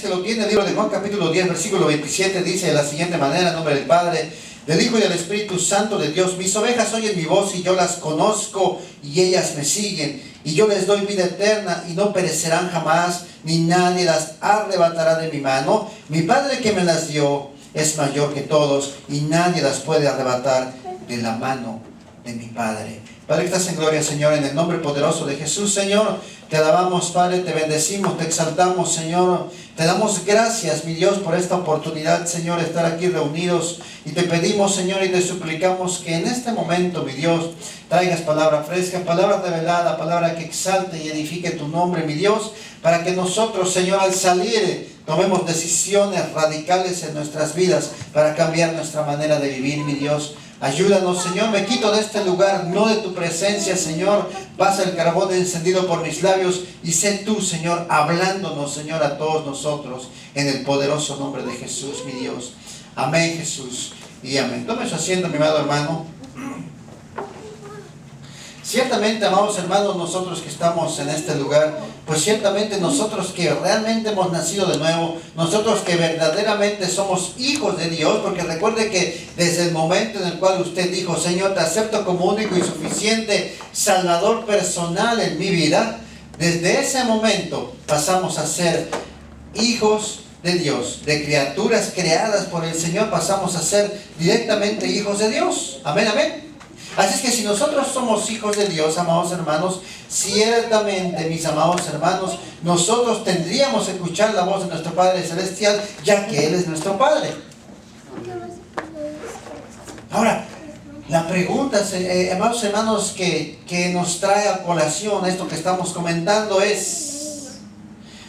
que lo tiene, el libro de Juan capítulo 10, versículo 27, dice de la siguiente manera: en nombre del Padre, del Hijo y del Espíritu Santo de Dios. Mis ovejas oyen mi voz y yo las conozco y ellas me siguen. Y yo les doy vida eterna y no perecerán jamás, ni nadie las arrebatará de mi mano. Mi Padre que me las dio es mayor que todos y nadie las puede arrebatar de la mano de mi Padre. Padre que estás en gloria, Señor, en el nombre poderoso de Jesús, Señor, te alabamos, Padre, te bendecimos, te exaltamos, Señor. Te damos gracias, mi Dios, por esta oportunidad, Señor, estar aquí reunidos. Y te pedimos, Señor, y te suplicamos que en este momento, mi Dios, traigas palabra fresca, palabra revelada, palabra que exalte y edifique tu nombre, mi Dios, para que nosotros, Señor, al salir, tomemos decisiones radicales en nuestras vidas para cambiar nuestra manera de vivir, mi Dios. Ayúdanos, Señor, me quito de este lugar, no de tu presencia, Señor. Pasa el carbón encendido por mis labios y sé tú, Señor, hablándonos, Señor, a todos nosotros, en el poderoso nombre de Jesús, mi Dios. Amén, Jesús, y amén. Tome su asiento, mi amado hermano. Ciertamente, amados hermanos, nosotros que estamos en este lugar, pues ciertamente nosotros que realmente hemos nacido de nuevo, nosotros que verdaderamente somos hijos de Dios, porque recuerde que desde el momento en el cual usted dijo: Señor, te acepto como único y suficiente Salvador personal en mi vida, desde ese momento pasamos a ser hijos de Dios, de criaturas creadas por el Señor, pasamos a ser directamente hijos de Dios. Amén, amén. Así es que si nosotros somos hijos de Dios, amados hermanos, ciertamente, mis amados hermanos, nosotros tendríamos que escuchar la voz de nuestro Padre Celestial, ya que Él es nuestro Padre. Ahora, la pregunta, amados hermanos, que nos trae a colación esto que estamos comentando es: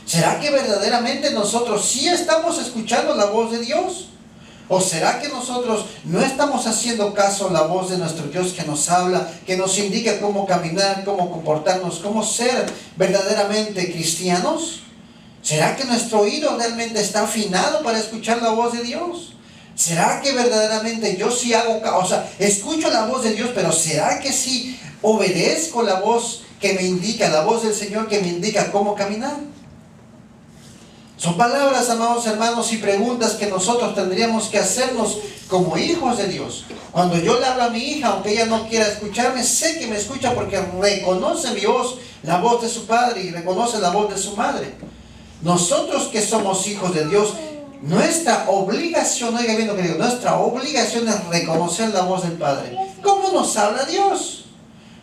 ¿será que verdaderamente nosotros sí estamos escuchando la voz de Dios? ¿O será que nosotros no estamos haciendo caso a la voz de nuestro Dios que nos habla, que nos indica cómo caminar, cómo comportarnos, cómo ser verdaderamente cristianos? ¿Será que nuestro oído realmente está afinado para escuchar la voz de Dios? ¿Será que verdaderamente yo sí hago caso? O sea, escucho la voz de Dios, pero ¿será que sí obedezco la voz que me indica, la voz del Señor que me indica cómo caminar? Son palabras, amados hermanos, y preguntas que nosotros tendríamos que hacernos como hijos de Dios. Cuando yo le hablo a mi hija, aunque ella no quiera escucharme, sé que me escucha porque reconoce mi voz, la voz de su padre, y reconoce la voz de su madre. Nosotros que somos hijos de Dios, nuestra obligación, oiga bien lo que digo, nuestra obligación es reconocer la voz del Padre. ¿Cómo nos habla Dios?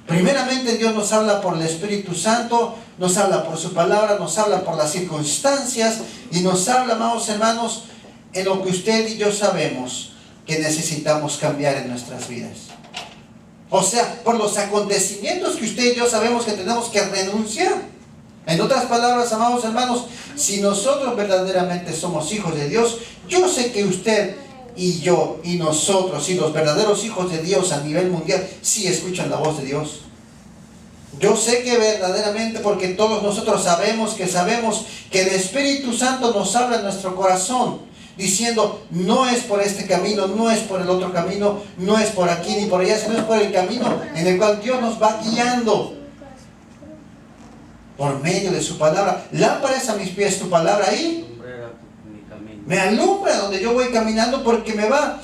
Primeramente, Dios nos habla por el Espíritu Santo, nos habla por su palabra, nos habla por las circunstancias y nos habla, amados hermanos, en lo que usted y yo sabemos que necesitamos cambiar en nuestras vidas. O sea, por los acontecimientos que usted y yo sabemos que tenemos que renunciar. En otras palabras, amados hermanos, si nosotros verdaderamente somos hijos de Dios, yo sé que usted y yo y nosotros y los verdaderos hijos de Dios a nivel mundial sí escuchan la voz de Dios. Yo sé que verdaderamente, porque todos nosotros sabemos que el Espíritu Santo nos habla en nuestro corazón, diciendo: no es por este camino, no es por el otro camino, no es por aquí ni por allá, sino es por el camino en el cual Dios nos va guiando por medio de su palabra. Lámpara es a mis pies tu palabra y me alumbra donde yo voy caminando, porque me va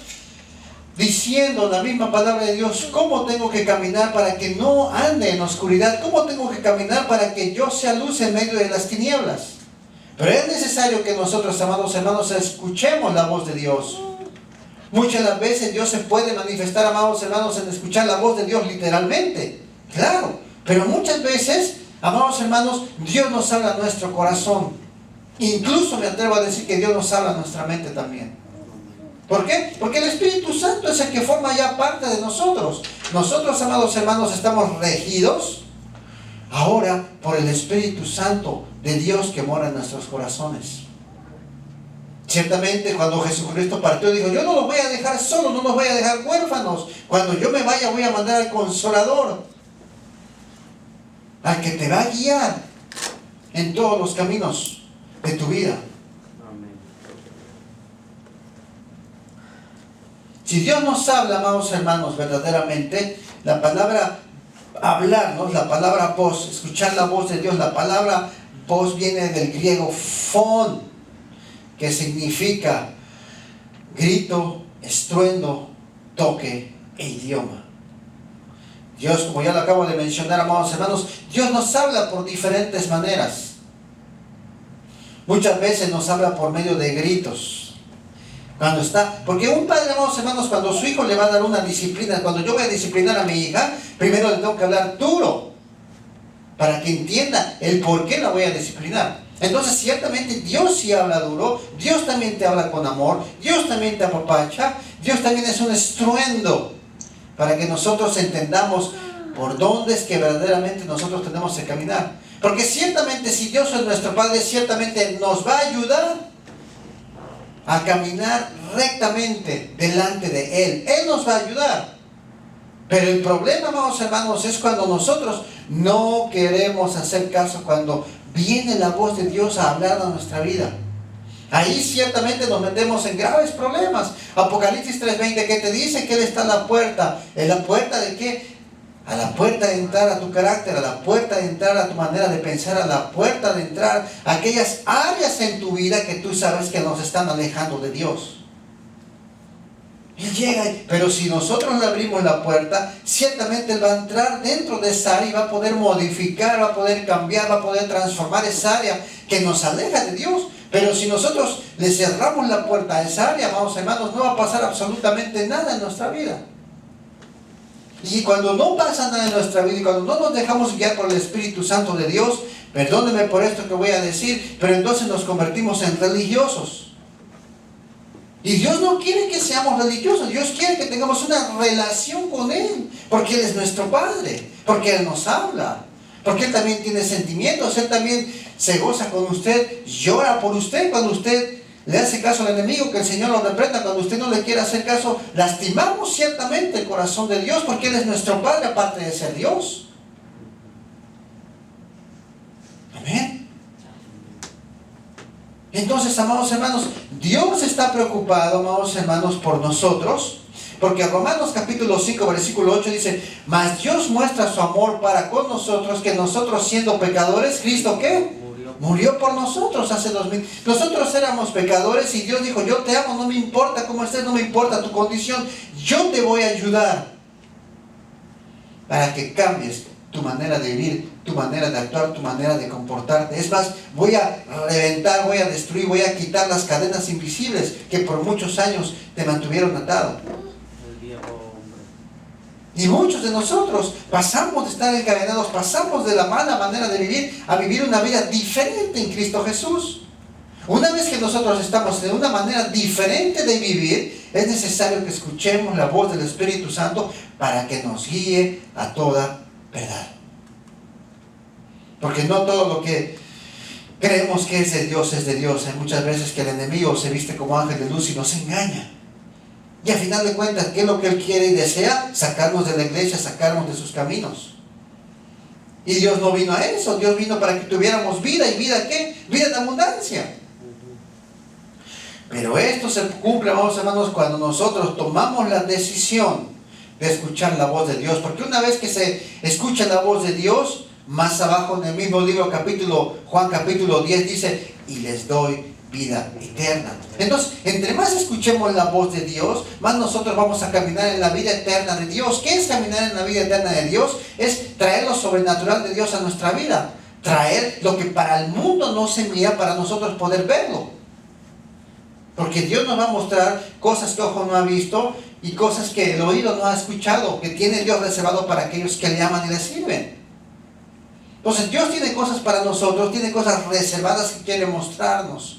diciendo la misma palabra de Dios cómo tengo que caminar para que no ande en oscuridad, cómo tengo que caminar para que yo sea luz en medio de las tinieblas. Pero es necesario que nosotros, amados hermanos, escuchemos la voz de Dios. Muchas de las veces Dios se puede manifestar, amados hermanos, en escuchar la voz de Dios literalmente, claro, pero muchas veces, amados hermanos, Dios nos habla a nuestro corazón. Incluso me atrevo a decir que Dios nos habla a nuestra mente también. ¿Por qué? Porque el Espíritu Santo es el que forma ya parte de nosotros. Nosotros, amados hermanos, estamos regidos ahora por el Espíritu Santo de Dios que mora en nuestros corazones. Ciertamente, cuando Jesucristo partió, dijo: yo no los voy a dejar solos, no los voy a dejar huérfanos. Cuando yo me vaya, voy a mandar al Consolador, al que te va a guiar en todos los caminos de tu vida. Amén. Si Dios nos habla, amados hermanos, verdaderamente, la palabra hablarnos, la palabra voz, escuchar la voz de Dios, la palabra voz viene del griego phon, que significa grito, estruendo, toque e idioma. Dios, como ya lo acabo de mencionar, amados hermanos, Dios nos habla por diferentes maneras. Muchas veces nos habla por medio de gritos. Porque un padre, amados hermanos, cuando su hijo le va a dar una disciplina, cuando yo voy a disciplinar a mi hija, primero le tengo que hablar duro, para que entienda el por qué la voy a disciplinar. Entonces, ciertamente Dios sí habla duro, Dios también te habla con amor, Dios también te apapacha, Dios también es un estruendo, para que nosotros entendamos por dónde es que verdaderamente nosotros tenemos que caminar. Porque ciertamente si Dios es nuestro Padre, ciertamente nos va a ayudar a caminar rectamente delante de Él. Él nos va a ayudar. Pero el problema, amados hermanos, es cuando nosotros no queremos hacer caso, cuando viene la voz de Dios a hablar a nuestra vida. Ahí ciertamente nos metemos en graves problemas. Apocalipsis 3:20, ¿qué te dice? Que Él está en la puerta. ¿En la puerta de qué? A la puerta de entrar a tu carácter, a la puerta de entrar a tu manera de pensar, a la puerta de entrar a aquellas áreas en tu vida que tú sabes que nos están alejando de Dios. Él llega, pero si nosotros le abrimos la puerta, ciertamente Él va a entrar dentro de esa área y va a poder modificar, va a poder cambiar, va a poder transformar esa área que nos aleja de Dios. Pero si nosotros le cerramos la puerta a esa área, amados hermanos, no va a pasar absolutamente nada en nuestra vida. Y cuando no pasa nada en nuestra vida y cuando no nos dejamos guiar por el Espíritu Santo de Dios, perdóneme por esto que voy a decir, pero entonces nos convertimos en religiosos. Y Dios no quiere que seamos religiosos, Dios quiere que tengamos una relación con Él, porque Él es nuestro Padre, porque Él nos habla, porque Él también tiene sentimientos, Él también se goza con usted, llora por usted cuando usted le hace caso al enemigo, que el Señor lo reprenda. Cuando usted no le quiere hacer caso, lastimamos ciertamente el corazón de Dios, porque Él es nuestro Padre aparte de ser Dios. Amén. Entonces, amados hermanos, Dios está preocupado, amados hermanos, por nosotros, porque Romanos capítulo 5, versículo 8 dice: mas Dios muestra su amor para con nosotros, que nosotros siendo pecadores, ¿Cristo qué? Murió por nosotros hace 2000. Nosotros éramos pecadores y Dios dijo: yo te amo, no me importa cómo estés, no me importa tu condición, yo te voy a ayudar para que cambies tu manera de vivir, tu manera de actuar, tu manera de comportarte. Es más, voy a reventar, voy a destruir, voy a quitar las cadenas invisibles que por muchos años te mantuvieron atado. Y muchos de nosotros pasamos de estar encadenados, pasamos de la mala manera de vivir a vivir una vida diferente en Cristo Jesús. Una vez que nosotros estamos en una manera diferente de vivir, es necesario que escuchemos la voz del Espíritu Santo para que nos guíe a toda verdad. Porque no todo lo que creemos que es de Dios es de Dios. Hay muchas veces que el enemigo se viste como ángel de luz y nos engaña. Y al final de cuentas, ¿qué es lo que él quiere y desea? Sacarnos de la iglesia, sacarnos de sus caminos. Y Dios no vino a eso. Dios vino para que tuviéramos vida. ¿Y vida qué? Vida en abundancia. Pero esto se cumple, amados hermanos, cuando nosotros tomamos la decisión de escuchar la voz de Dios. Porque una vez que se escucha la voz de Dios, más abajo en el mismo libro, Juan capítulo 10 dice: y les doy vida eterna. Entonces, entre más escuchemos la voz de Dios, más nosotros vamos a caminar en la vida eterna de Dios. ¿Qué es caminar en la vida eterna de Dios? Es traer lo sobrenatural de Dios a nuestra vida. Traer lo que para el mundo no se mira, para nosotros poder verlo. Porque Dios nos va a mostrar cosas que ojo no ha visto y cosas que el oído no ha escuchado, que tiene Dios reservado para aquellos que le aman y le sirven. Entonces Dios tiene cosas para nosotros, tiene cosas reservadas que quiere mostrarnos.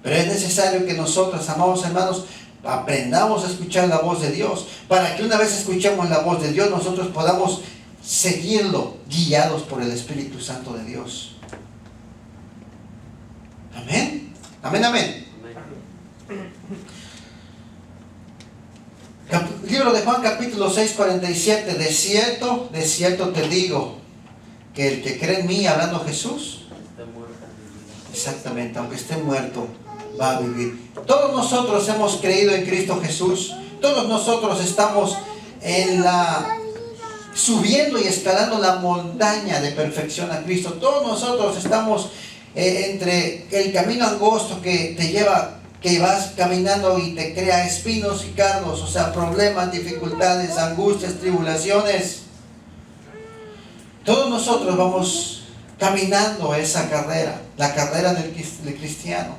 Pero es necesario que nosotros, amados hermanos, aprendamos a escuchar la voz de Dios, para que una vez escuchemos la voz de Dios, nosotros podamos seguirlo, guiados por el Espíritu Santo de Dios. Amén. Amén, amén. Libro de Juan capítulo 6, 47. De cierto te digo, que el que cree en mí, hablando Jesús, exactamente, aunque esté muerto, va a vivir. Todos nosotros hemos creído en Cristo Jesús. Todos nosotros estamos subiendo y escalando la montaña de perfección a Cristo. Todos nosotros estamos entre el camino angosto que te lleva, que vas caminando y te crea espinos y cardos, o sea, problemas, dificultades, angustias, tribulaciones. Todos nosotros vamos caminando esa carrera, la carrera del cristiano.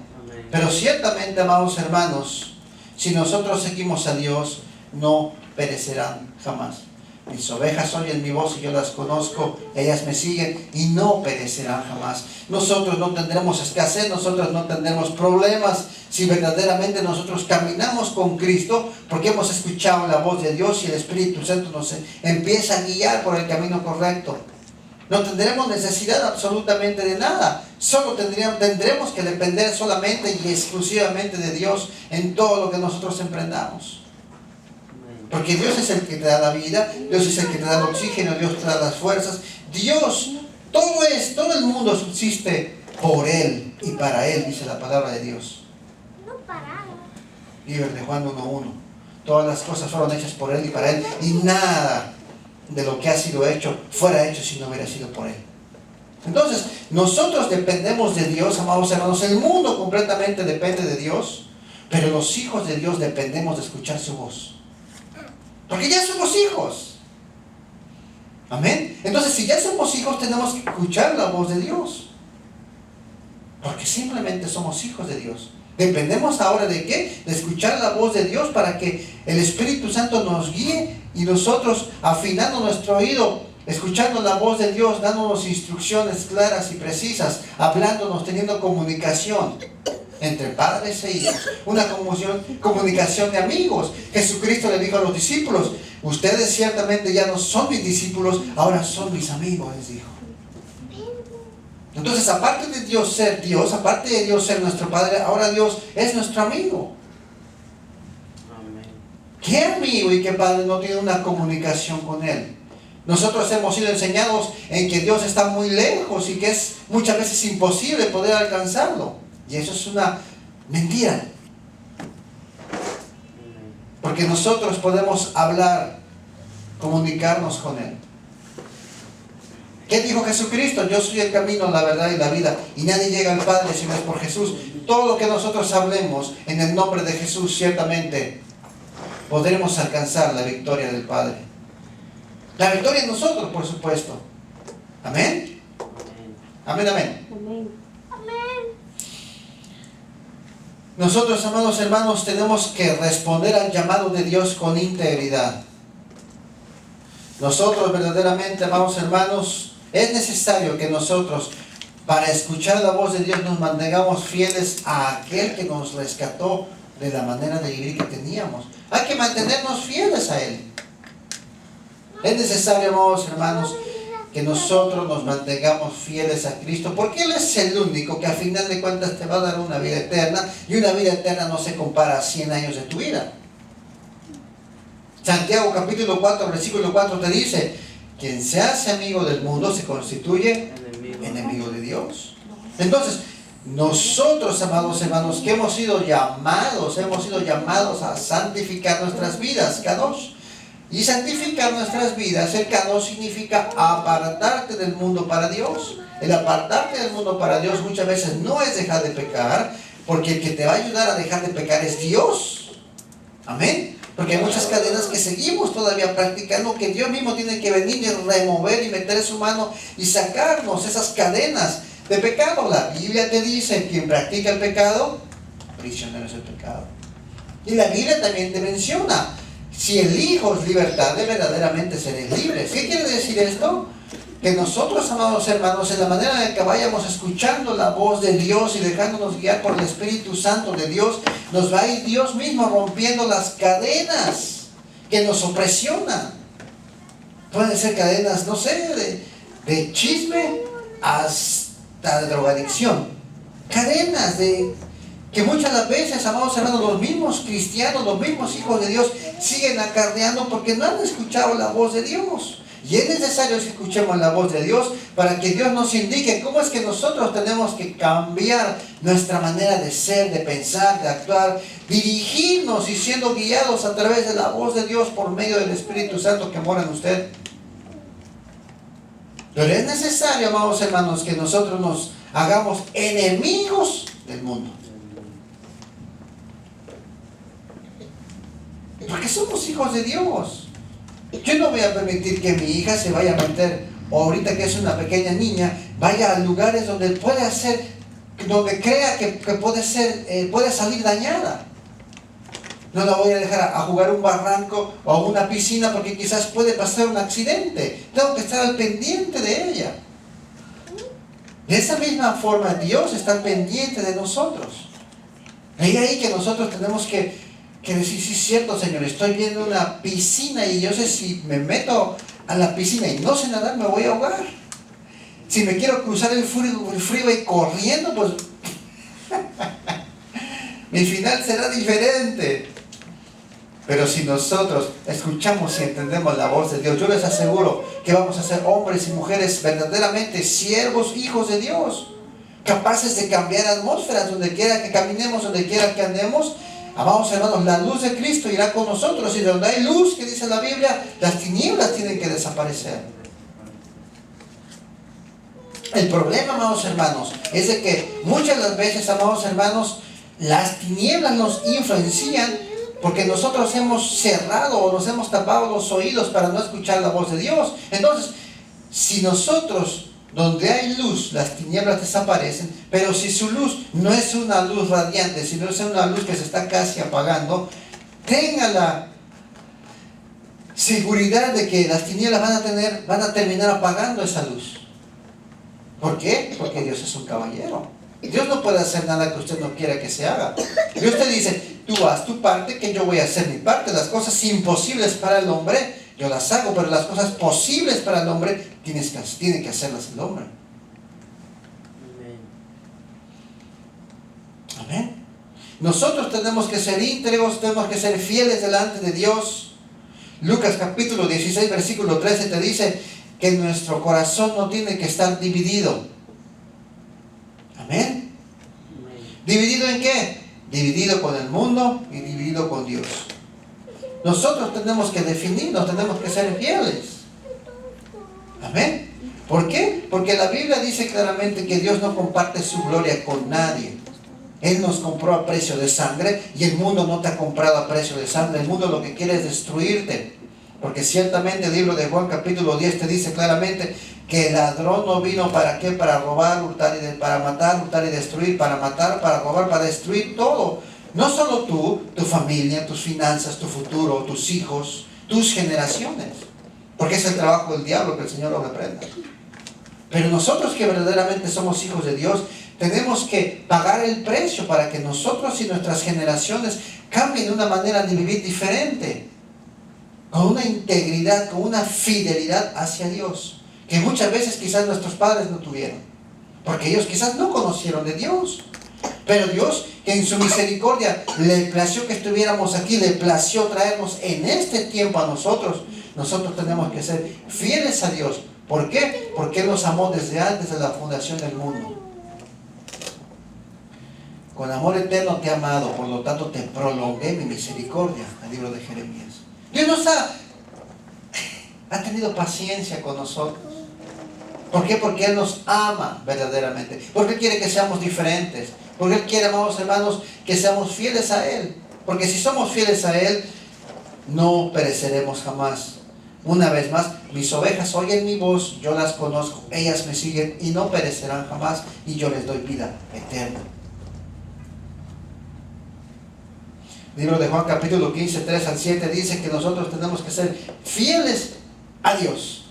Pero ciertamente, amados hermanos, si nosotros seguimos a Dios, no perecerán jamás. Mis ovejas oyen mi voz y yo las conozco, ellas me siguen y no perecerán jamás. Nosotros no tendremos escasez, nosotros no tendremos problemas si verdaderamente nosotros caminamos con Cristo, porque hemos escuchado la voz de Dios y el Espíritu Santo nos empieza a guiar por el camino correcto. No tendremos necesidad absolutamente de nada. Solo tendremos que depender solamente y exclusivamente de Dios en todo lo que nosotros emprendamos. Porque Dios es el que te da la vida, Dios es el que te da el oxígeno, Dios te da las fuerzas. Dios, todo el mundo subsiste por Él y para Él, dice la palabra de Dios. Libro de Juan 1:1. Todas las cosas fueron hechas por Él y para Él, y nada de lo que ha sido hecho fuera hecho si no hubiera sido por Él. Entonces, nosotros dependemos de Dios, amados hermanos. El mundo completamente depende de Dios, pero los hijos de Dios dependemos de escuchar su voz. Porque ya somos hijos. Amén. Entonces, si ya somos hijos, tenemos que escuchar la voz de Dios. Porque simplemente somos hijos de Dios. Dependemos ahora de qué? De escuchar la voz de Dios para que el Espíritu Santo nos guíe y nosotros, afinando nuestro oído, escuchando la voz de Dios, dándonos instrucciones claras y precisas, hablándonos, teniendo comunicación entre padres e hijos, una comunicación de amigos. Jesucristo le dijo a los discípulos: ustedes ciertamente ya no son mis discípulos, ahora son mis amigos, les dijo. Entonces, aparte de Dios ser Dios, aparte de Dios ser nuestro Padre, ahora Dios es nuestro amigo. ¿Qué amigo y qué padre no tiene una comunicación con Él? Nosotros hemos sido enseñados en que Dios está muy lejos y que es muchas veces imposible poder alcanzarlo. Y eso es una mentira. Porque nosotros podemos hablar, comunicarnos con Él. ¿Qué dijo Jesucristo? Yo soy el camino, la verdad y la vida, y nadie llega al Padre si no es por Jesús. Todo lo que nosotros hablemos en el nombre de Jesús, ciertamente podremos alcanzar la victoria del Padre. La victoria en nosotros, por supuesto. Amén. Amén, amén. Nosotros, amados hermanos, tenemos que responder al llamado de Dios con integridad. Nosotros verdaderamente, amados hermanos, es necesario que nosotros, para escuchar la voz de Dios, nos mantengamos fieles a aquel que nos rescató de la manera de vivir que teníamos. Hay que mantenernos fieles a Él. Es necesario, amados hermanos, que nosotros nos mantengamos fieles a Cristo, porque Él es el único que a final de cuentas te va a dar una vida eterna, y una vida eterna no se compara a 100 años de tu vida. Santiago capítulo 4, versículo 4 te dice: quien se hace amigo del mundo se constituye enemigo de Dios. Entonces, nosotros, amados hermanos, que hemos sido llamados a santificar nuestras vidas, Kadosh. Y santificar nuestras vidas, el Kadosh significa apartarte del mundo para Dios. El apartarte del mundo para Dios muchas veces no es dejar de pecar, porque el que te va a ayudar a dejar de pecar es Dios. Amén. Porque hay muchas cadenas que seguimos todavía practicando, que Dios mismo tiene que venir y remover y meter su mano y sacarnos esas cadenas de pecado. La Biblia te dice: quien practica el pecado, prisionero es el pecado. Y la Biblia también te menciona: si elijo libertad, de verdaderamente seré libres. ¿Qué quiere decir esto? Que nosotros, amados hermanos, en la manera en que vayamos escuchando la voz de Dios y dejándonos guiar por el Espíritu Santo de Dios, nos va a ir Dios mismo rompiendo las cadenas que nos opresionan. Pueden ser cadenas, no sé, de chisme hasta de drogadicción. Cadenas que muchas las veces, amados hermanos, los mismos cristianos, los mismos hijos de Dios siguen acarreando porque no han escuchado la voz de Dios. Y es necesario que escuchemos la voz de Dios para que Dios nos indique cómo es que nosotros tenemos que cambiar nuestra manera de ser, de pensar, de actuar, dirigirnos y siendo guiados a través de la voz de Dios por medio del Espíritu Santo que mora en usted. Pero es necesario, amados hermanos, que nosotros nos hagamos enemigos del mundo. Porque somos hijos de Dios. Yo no voy a permitir que mi hija se vaya a meter, o ahorita que es una pequeña niña, vaya a lugares donde puede hacer, donde crea que puede salir dañada. No la voy a dejar a jugar un barranco o a una piscina porque quizás puede pasar un accidente. Tengo que estar al pendiente de ella. De esa misma forma Dios está al pendiente de nosotros. Es ahí que nosotros tenemos que decir, sí es cierto, Señor, estoy viendo una piscina y yo sé si me meto a la piscina y no sé nadar, me voy a ahogar. Si me quiero cruzar el freeway corriendo, pues mi final será diferente. Pero si nosotros escuchamos y entendemos la voz de Dios, yo les aseguro que vamos a ser hombres y mujeres verdaderamente siervos, hijos de Dios, capaces de cambiar atmósferas donde quiera que caminemos, donde quiera que andemos. Amados hermanos, la luz de Cristo irá con nosotros, y donde hay luz, que dice la Biblia, las tinieblas tienen que desaparecer. El problema, amados hermanos, es de que muchas de las veces, amados hermanos, las tinieblas nos influencian porque nosotros hemos cerrado o nos hemos tapado los oídos para no escuchar la voz de Dios. Entonces, si nosotros, donde hay luz, las tinieblas desaparecen, pero si su luz no es una luz radiante, sino es una luz que se está casi apagando, tenga la seguridad de que las tinieblas van a terminar apagando esa luz. ¿Por qué? Porque Dios es un caballero. Dios no puede hacer nada que usted no quiera que se haga. Dios te dice, tú haz tu parte, que yo voy a hacer mi parte. Las cosas imposibles para el hombre, yo las hago, pero las cosas posibles para el hombre, tiene que hacerlas el hombre. Amén. Nosotros tenemos que ser íntegros, tenemos que ser fieles delante de Dios. Lucas capítulo 16, versículo 13 te dice que nuestro corazón no tiene que estar dividido. Amén. ¿Dividido en qué? Dividido con el mundo y dividido con Dios. Nosotros tenemos que definirnos, tenemos que ser fieles. Amén. ¿Por qué? Porque la Biblia dice claramente que Dios no comparte su gloria con nadie. Él nos compró a precio de sangre y el mundo no te ha comprado a precio de sangre. El mundo lo que quiere es destruirte. Porque ciertamente el libro de Juan capítulo 10 te dice claramente que el ladrón no vino para qué, para robar, para matar, hurtar y destruir, para matar, para robar, para destruir todo. No solo tú, tu familia, tus finanzas, tu futuro, tus hijos, tus generaciones. Porque es el trabajo del diablo, que el Señor lo reprenda. Pero nosotros que verdaderamente somos hijos de Dios, tenemos que pagar el precio para que nosotros y nuestras generaciones cambien de una manera de vivir diferente. Con una integridad, con una fidelidad hacia Dios, que muchas veces quizás nuestros padres no tuvieron, porque ellos quizás no conocieron de Dios. Pero Dios, que en su misericordia le plació que estuviéramos aquí, le plació traernos en este tiempo a nosotros. Nosotros tenemos que ser fieles a Dios. ¿Por qué? Porque Él nos amó desde antes de la fundación del mundo. Con amor eterno te he amado, por lo tanto te prolongué mi misericordia. El libro de Jeremías. Dios nos ha tenido paciencia con nosotros. ¿Por qué? Porque Él nos ama verdaderamente. Porque Él quiere que seamos diferentes. Porque Él quiere, amados hermanos, que seamos fieles a Él. Porque si somos fieles a Él, no pereceremos jamás. Una vez más, mis ovejas oyen mi voz, yo las conozco, ellas me siguen y no perecerán jamás, y yo les doy vida eterna. Libro de Juan capítulo 15, 3 al 7 dice que nosotros tenemos que ser fieles a Dios.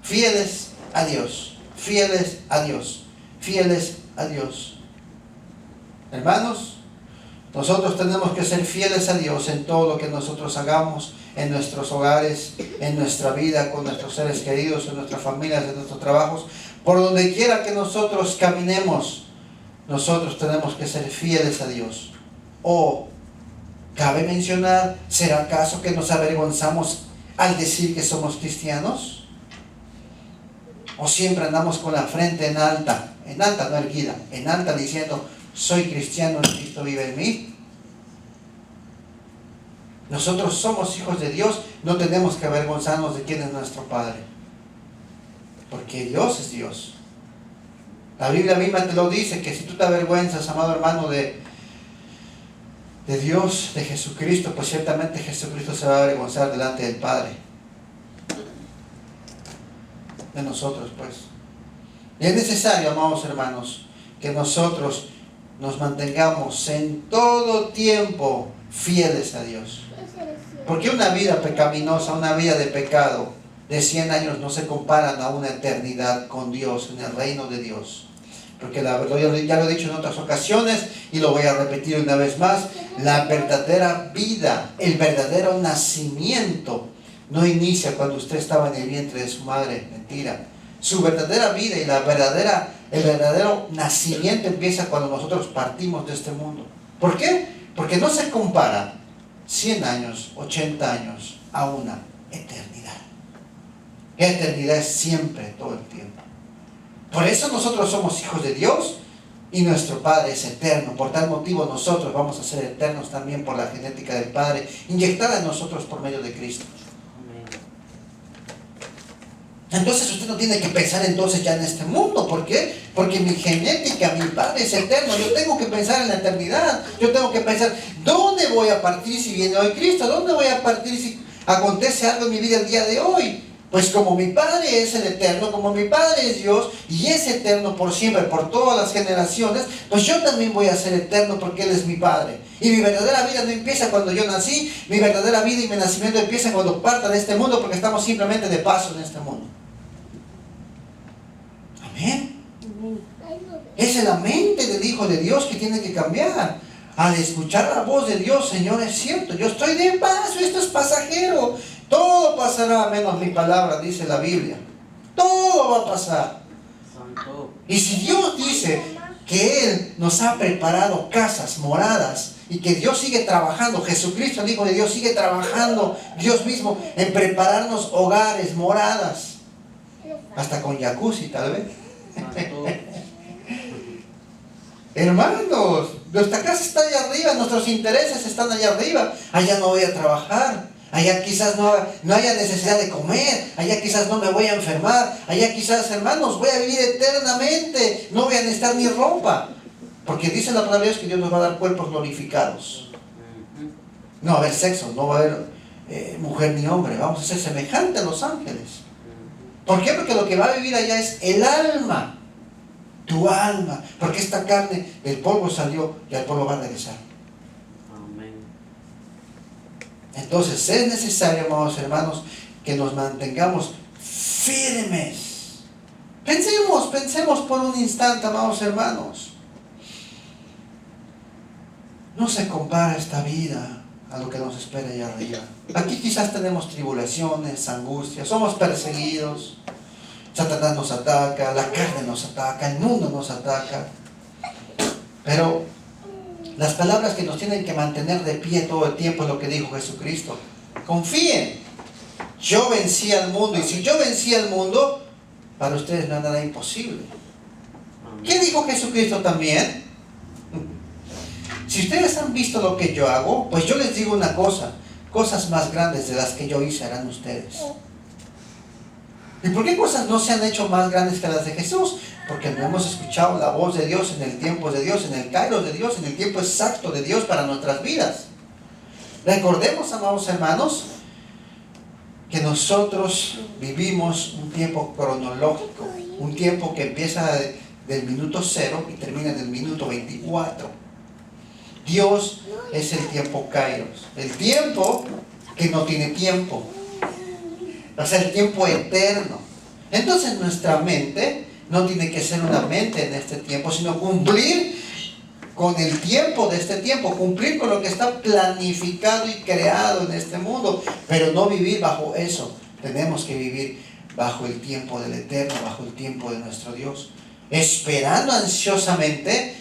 Fieles a Dios. Fieles a Dios. Fieles a Dios. Hermanos, nosotros tenemos que ser fieles a Dios en todo lo que nosotros hagamos, en nuestros hogares, en nuestra vida, con nuestros seres queridos, en nuestras familias, en nuestros trabajos, por donde quiera que nosotros caminemos, nosotros tenemos que ser fieles a Dios. O cabe mencionar, ¿será acaso que nos avergonzamos al decir que somos cristianos? ¿O siempre andamos con la frente en alta no erguida, en alta diciendo, soy cristiano, Cristo vive en mí? Nosotros somos hijos de Dios, no tenemos que avergonzarnos de quién es nuestro Padre, porque Dios es Dios. La Biblia misma te lo dice, que si tú te avergüenzas, amado hermano, de Dios, de Jesucristo, pues ciertamente Jesucristo se va a avergonzar delante del Padre. De nosotros, pues. Y es necesario, amados hermanos, que nosotros nos mantengamos en todo tiempo fieles a Dios. Porque una vida pecaminosa, una vida de pecado de 100 años no se comparan a una eternidad con Dios, en el reino de Dios. Porque ya lo he dicho en otras ocasiones y lo voy a repetir una vez más, la verdadera vida, el verdadero nacimiento no inicia cuando usted estaba en el vientre de su madre, mentira. Su verdadera vida y el verdadero nacimiento empieza cuando nosotros partimos de este mundo. ¿Por qué? Porque no se compara 100 años, 80 años a una eternidad. La eternidad es siempre, todo el tiempo. Por eso nosotros somos hijos de Dios y nuestro Padre es eterno. Por tal motivo nosotros vamos a ser eternos también por la genética del Padre, inyectada en nosotros por medio de Cristo. Entonces usted no tiene que pensar entonces ya en este mundo. ¿Por qué? Porque mi genética, mi Padre es eterno. Yo tengo que pensar en la eternidad. Yo tengo que pensar, ¿dónde voy a partir si viene hoy Cristo? ¿Dónde voy a partir si acontece algo en mi vida el día de hoy? Pues como mi Padre es el eterno, como mi Padre es Dios y es eterno por siempre, por todas las generaciones, pues yo también voy a ser eterno porque Él es mi Padre. Y mi verdadera vida no empieza cuando yo nací, mi verdadera vida y mi nacimiento empieza cuando parta de este mundo, porque estamos simplemente de paso en este mundo. Amén. Es la mente del Hijo de Dios que tiene que cambiar. Al escuchar la voz de Dios, Señor, es cierto, yo estoy de paso, esto es pasajero. Todo pasará menos mi palabra, dice la Biblia. Todo va a pasar. Y si Dios dice que Él nos ha preparado casas, moradas, y que Dios sigue trabajando, Jesucristo, el Hijo de Dios, sigue trabajando, Dios mismo, en prepararnos hogares, moradas, hasta con jacuzzi tal vez. Hermanos, nuestra casa está allá arriba, nuestros intereses están allá arriba. Allá no voy a trabajar, allá quizás no haya necesidad de comer, allá quizás no me voy a enfermar, allá quizás, hermanos, voy a vivir eternamente, no voy a necesitar ni ropa, porque dice la palabra de Dios que Dios nos va a dar cuerpos glorificados. No va a haber sexo, no va a haber mujer ni hombre, vamos a ser semejantes a los ángeles. ¿Por qué? Porque lo que va a vivir allá es el alma, tu alma, porque esta carne del polvo salió y al polvo va a regresar. Amén. Entonces es necesario, amados hermanos, que nos mantengamos firmes. Pensemos por un instante, amados hermanos. No se compara esta vida a lo que nos espera allá arriba. Aquí quizás tenemos tribulaciones, angustias, somos perseguidos, Satanás nos ataca, la carne nos ataca, el mundo nos ataca. Pero las palabras que nos tienen que mantener de pie todo el tiempo es lo que dijo Jesucristo. Confíen, yo vencí al mundo, y si yo vencí al mundo, para ustedes no hay nada imposible. ¿Qué dijo Jesucristo también? Si ustedes han visto lo que yo hago, pues yo les digo una cosa, cosas más grandes de las que yo hice harán ustedes. ¿Y por qué cosas no se han hecho más grandes que las de Jesús? Porque no hemos escuchado la voz de Dios en el tiempo de Dios, en el kairos de Dios, en el tiempo exacto de Dios para nuestras vidas. Recordemos, amados hermanos, que nosotros vivimos un tiempo cronológico, un tiempo que empieza del minuto 0 y termina en el minuto 24. Dios es el tiempo kairos, el tiempo que no tiene tiempo, o sea, el tiempo eterno. Entonces nuestra mente no tiene que ser una mente en este tiempo, sino cumplir con el tiempo de este tiempo, cumplir con lo que está planificado y creado en este mundo, pero no vivir bajo eso. Tenemos que vivir bajo el tiempo del eterno, bajo el tiempo de nuestro Dios, esperando ansiosamente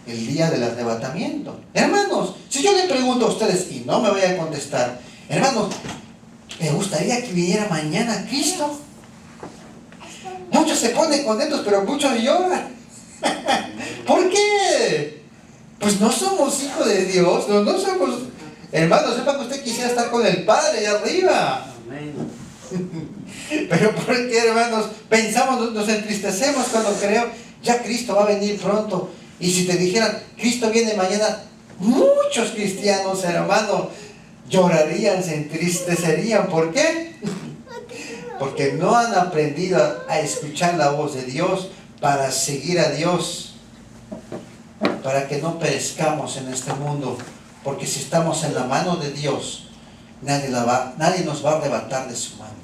el día del arrebatamiento. Hermanos, si yo le pregunto a ustedes y no me voy a contestar, hermanos, ¿les gustaría que viniera mañana Cristo? Muchos se ponen contentos, pero muchos lloran. ¿Por qué? Pues no somos hijos de Dios, no somos... Hermanos, sepa que usted quisiera estar con el Padre allá arriba. Amén. Pero ¿por qué, hermanos? Pensamos, nos entristecemos cuando ya Cristo va a venir pronto. Y si te dijeran, Cristo viene mañana, muchos cristianos, hermano, llorarían, se entristecerían. ¿Por qué? Porque no han aprendido a escuchar la voz de Dios para seguir a Dios, para que no perezcamos en este mundo. Porque si estamos en la mano de Dios, nadie nos va a arrebatar de su mano.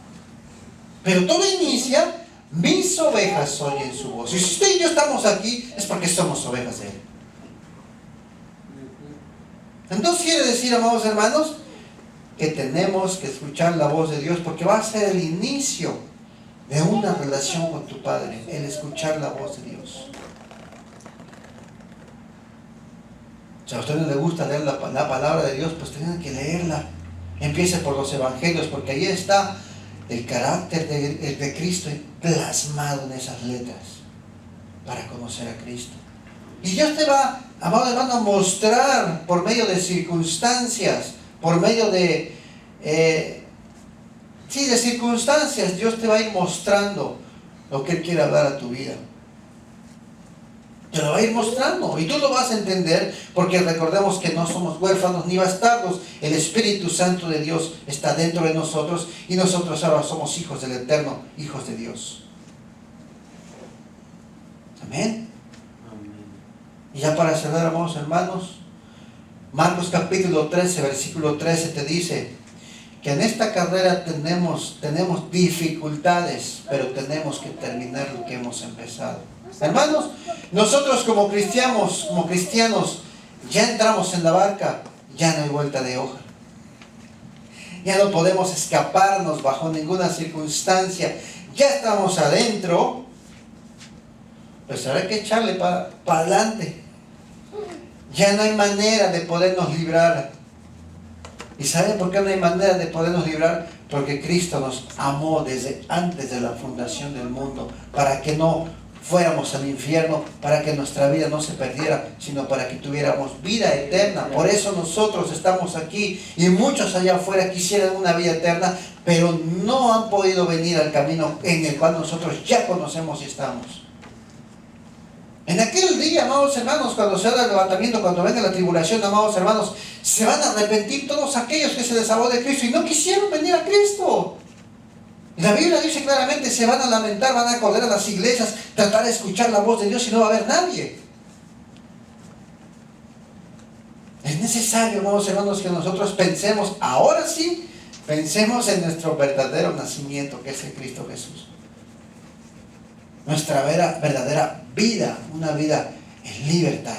Pero todo inicia, mis ovejas oyen su voz. Y si usted y yo estamos aquí, es porque somos ovejas de Él. Entonces quiere decir, amados hermanos, que tenemos que escuchar la voz de Dios, porque va a ser el inicio de una relación con tu Padre, el escuchar la voz de Dios. Si a usted no le gusta leer la palabra de Dios, pues tienen que leerla. Empiece por los evangelios, porque ahí está el carácter de Cristo plasmado en esas letras para conocer a Cristo. Y Dios te va, amado hermano, a mostrar por medio de circunstancias, por medio de circunstancias, Dios te va a ir mostrando lo que Él quiere hablar a tu vida. Te lo va a ir mostrando y tú lo vas a entender, porque recordemos que no somos huérfanos ni bastardos. El Espíritu Santo de Dios está dentro de nosotros y nosotros ahora somos hijos del Eterno, hijos de Dios. Amén. Y ya para cerrar, amados hermanos, Marcos capítulo 13, versículo 13 te dice que en esta carrera tenemos dificultades, pero tenemos que terminar lo que hemos empezado. Hermanos, nosotros como cristianos, ya entramos en la barca, ya no hay vuelta de hoja. Ya no podemos escaparnos bajo ninguna circunstancia. Ya estamos adentro, pues habrá que echarle para adelante. Ya no hay manera de podernos librar. ¿Y saben por qué no hay manera de podernos librar? Porque Cristo nos amó desde antes de la fundación del mundo, para que no fuéramos al infierno, para que nuestra vida no se perdiera, sino para que tuviéramos vida eterna. Por eso nosotros estamos aquí, y muchos allá afuera quisieran una vida eterna, pero no han podido venir al camino en el cual nosotros ya conocemos y estamos. En aquel día, amados hermanos, cuando se haga el levantamiento, cuando venga la tribulación, amados hermanos, se van a arrepentir todos aquellos que se les habló de Cristo y no quisieron venir a Cristo. Y la Biblia dice claramente, se van a lamentar, van a correr a las iglesias, tratar de escuchar la voz de Dios y no va a haber nadie. Es necesario, amados hermanos, que nosotros pensemos, ahora sí, pensemos en nuestro verdadero nacimiento, que es el Cristo Jesús. Nuestra verdadera vida, una vida en libertad.